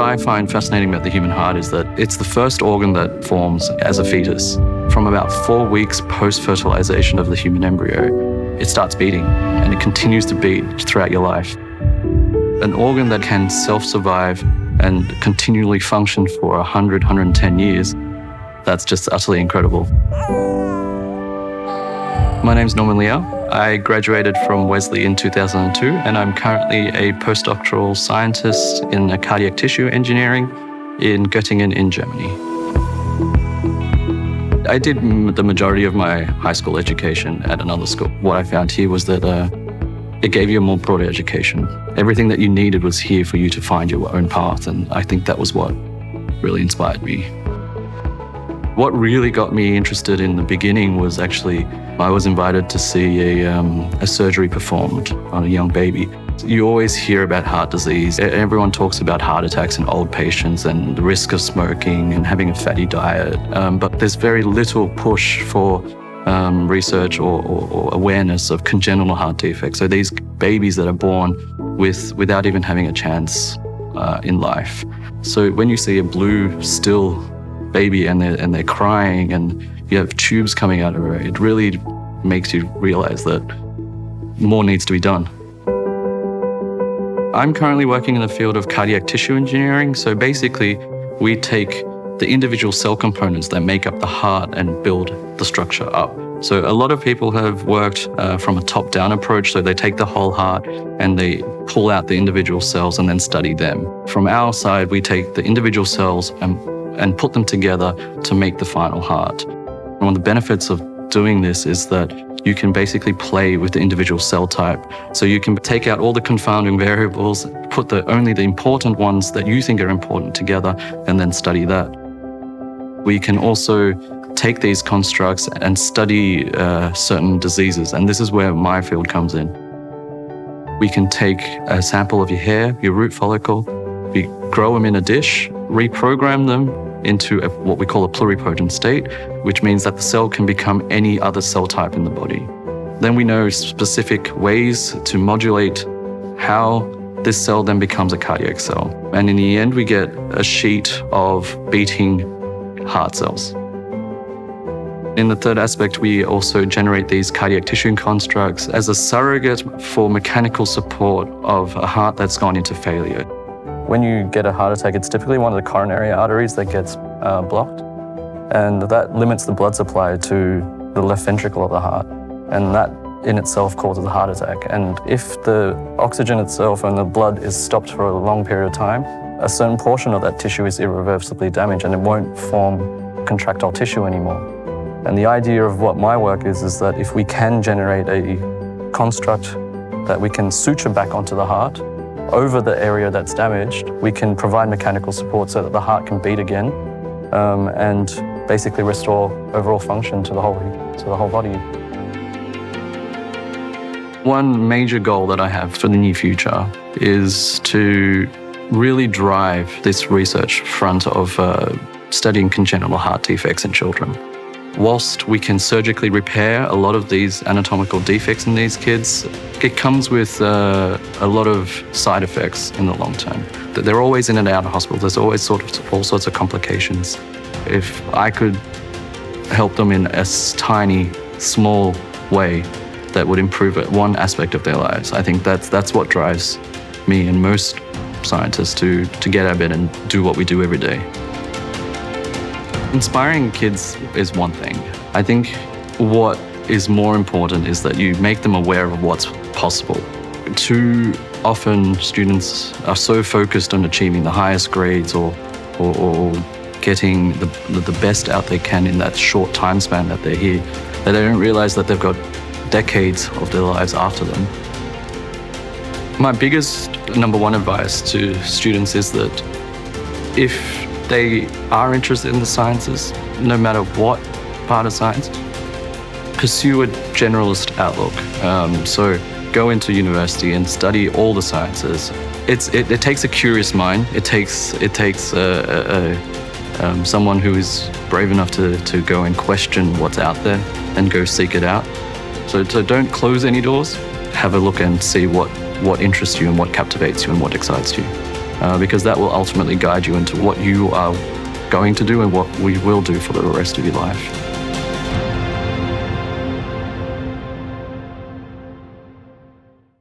I find fascinating about the human heart is that it's the first organ that forms as a fetus. From about 4 weeks post-fertilization of the human embryo, it starts beating, and it continues to beat throughout your life. An organ that can self-survive and continually function for 100, 110 years, that's just utterly incredible. My name's Norman Liaw. I graduated from Wesley in 2002, and I'm currently a postdoctoral scientist in cardiac tissue engineering in Göttingen in Germany. I did the majority of my high school education at another school. What I found here was that it gave you a more broader education. Everything that you needed was here for you to find your own path, and I think that was what really inspired me. What really got me interested in the beginning was actually I was invited to see a surgery performed on a young baby. You always hear about heart disease. Everyone talks about heart attacks in old patients and the risk of smoking and having a fatty diet, but there's very little push for research or awareness of congenital heart defects. So these babies that are born without even having a chance in life. So when you see a blue, still baby and they're crying and you have tubes coming out of her, it really makes you realize that more needs to be done. I'm currently working in the field of cardiac tissue engineering. So basically, we take the individual cell components that make up the heart and build the structure up. So a lot of people have worked from a top-down approach. So they take the whole heart and they pull out the individual cells and then study them. From our side, we take the individual cells and put them together to make the final heart. One of the benefits of doing this is that you can basically play with the individual cell type. So you can take out all the confounding variables, put only the important ones that you think are important together, and then study that. We can also take these constructs and study certain diseases, and this is where my field comes in. We can take a sample of your hair, your root follicle, we grow them in a dish, reprogram them into what we call a pluripotent state, which means that the cell can become any other cell type in the body. Then we know specific ways to modulate how this cell then becomes a cardiac cell. And in the end, we get a sheet of beating heart cells. In the third aspect, we also generate these cardiac tissue constructs as a surrogate for mechanical support of a heart that's gone into failure. When you get a heart attack, it's typically one of the coronary arteries that gets blocked, and that limits the blood supply to the left ventricle of the heart, and that in itself causes a heart attack. And if the oxygen itself and the blood is stopped for a long period of time, a certain portion of that tissue is irreversibly damaged and it won't form contractile tissue anymore. And the idea of what my work is that if we can generate a construct that we can suture back onto the heart over the area that's damaged, we can provide mechanical support so that the heart can beat again and basically restore overall function to the whole body. One major goal that I have for the near future is to really drive this research front of studying congenital heart defects in children. Whilst we can surgically repair a lot of these anatomical defects in these kids, it comes with a lot of side effects in the long term. They're always in and out of hospital. There's always all sorts of complications. If I could help them in a tiny, small way that would improve one aspect of their lives, I think that's what drives me and most scientists to get out of bed and do what we do every day. Inspiring kids is one thing. I think what is more important is that you make them aware of what's possible. Too often students are so focused on achieving the highest grades or getting the best out they can in that short time span that they're here, that they don't realize that they've got decades of their lives after them. My biggest number one advice to students is that if they are interested in the sciences, no matter what part of science, pursue a generalist outlook. So go into university and study all the sciences. It takes a curious mind. It takes someone who is brave enough to go and question what's out there and go seek it out. So don't close any doors. Have a look and see what interests you and what captivates you and what excites you. because that will ultimately guide you into what you are going to do and what we will do for the rest of your life.